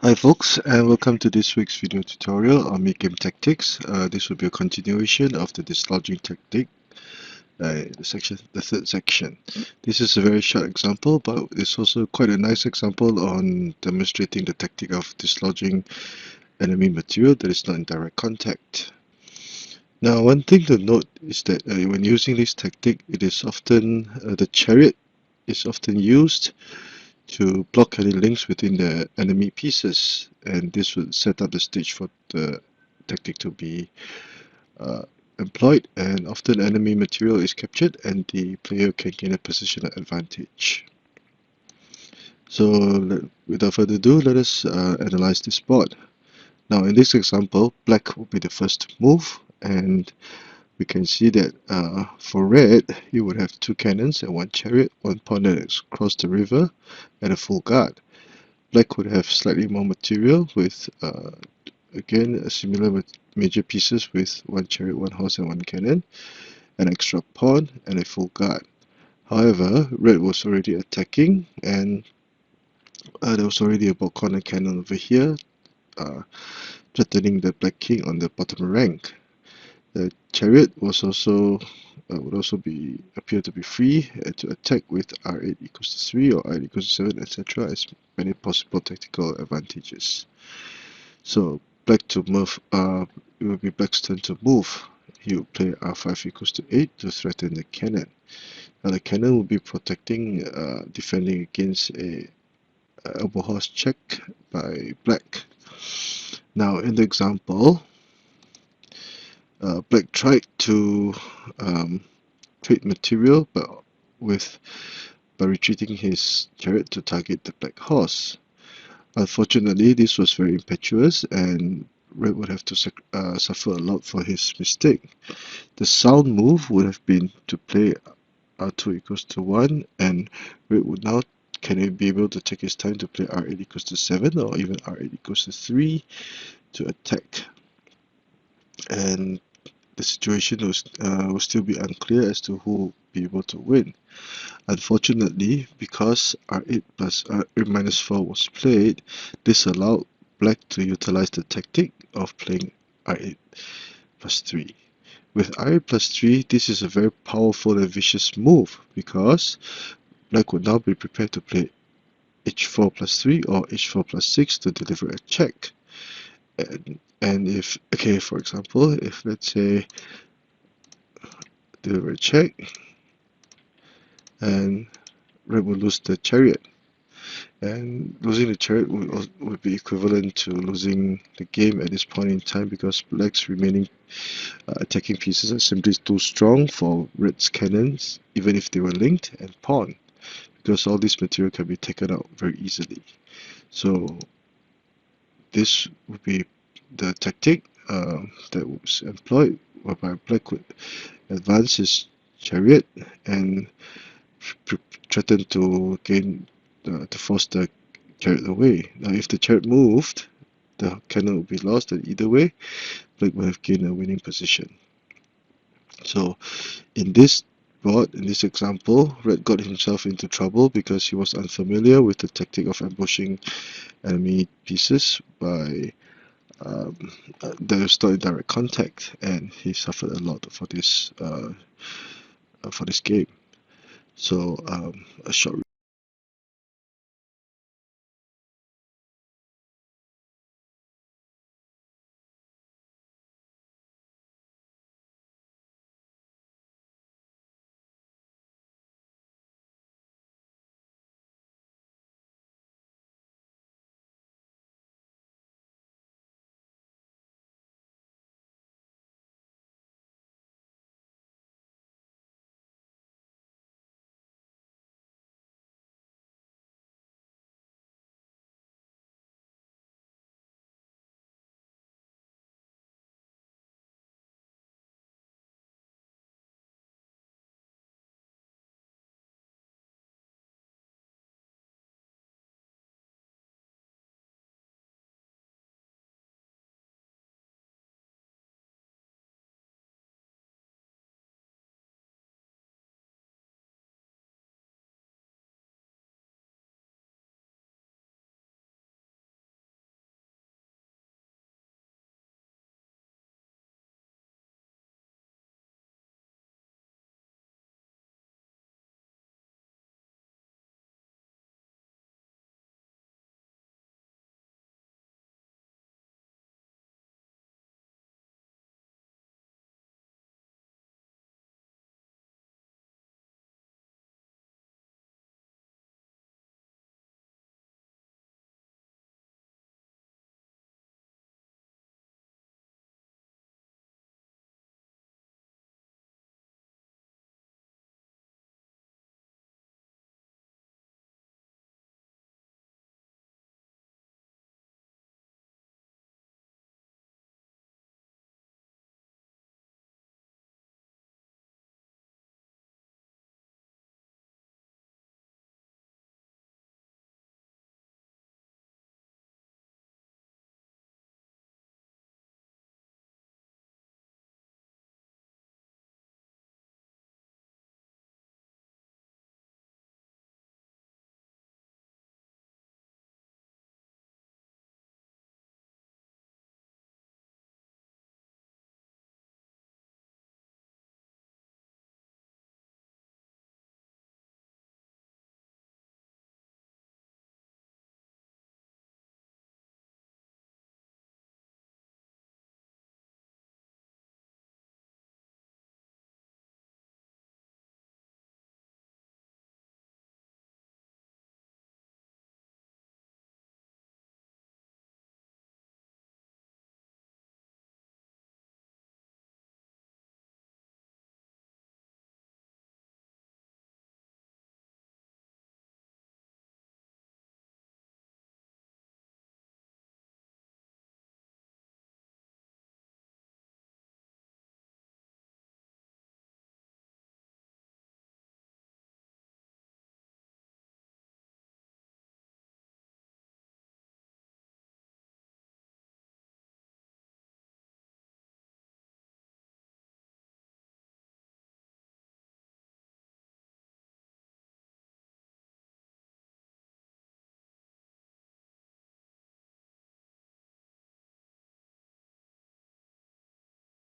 Hi folks, and welcome to this week's video tutorial on Midgame Tactics. This will be a continuation of the Dislodging Tactic, the third section. This is a very short example, but it's also quite a nice example on demonstrating the tactic of dislodging enemy material that is not in direct contact. Now, one thing to note is that when using this tactic, it is often the chariot is often used to block any links within the enemy pieces, and this will set up the stage for the tactic to be employed, and often enemy material is captured and the player can gain a positional advantage. So without further ado, let us analyze this board. Now in this example, black will be the first to move, and we can see that for red, you would have two cannons and one chariot, one pawn that has crossed the river, and a full guard. Black would have slightly more material with, again, similar major pieces with one chariot, one horse, and one cannon, an extra pawn, and a full guard. However, red was already attacking, and there was already a corner cannon over here, threatening the black king on the bottom rank. The chariot was also would also appear to be free to attack with r8 equals to 3 or r8 equals to 7, etc. as many possible tactical advantages. So black to move, it will be black's turn to move. He will play r5 equals to 8 to threaten the cannon. Now the cannon will be protecting, defending against a elbow horse check by black. Now in the example, black tried to trade material, but by retreating his chariot to target the black horse. Unfortunately, this was very impetuous, and red would have to suffer a lot for his mistake. The sound move would have been to play r2 equals to 1, and red would now be able to take his time to play r8 equals to 7 or even r8 equals to 3 to attack. And the situation will still be unclear as to who will be able to win. Unfortunately, because r8 plus r8 minus 4 was played, this allowed black to utilize the tactic of playing r8 plus 3. With r8 plus 3, this is a very powerful and vicious move because black would now be prepared to play h4 plus 3 or h4 plus 6 to deliver a check. And if, okay, for example, if let's say deliver a check, and red will lose the chariot. And losing the chariot would be equivalent to losing the game at this point in time because black's remaining attacking pieces are simply too strong for red's cannons, even if they were linked, and pawn, because all this material can be taken out very easily. So this would be the tactic that was employed, whereby black would advance his chariot and threaten to force the chariot away. Now if the chariot moved, the cannon would be lost, and either way black would have gained a winning position. So in this board, in this example, red got himself into trouble because he was unfamiliar with the tactic of ambushing enemy pieces by that was not in direct contact, and he suffered a lot for this game. So a short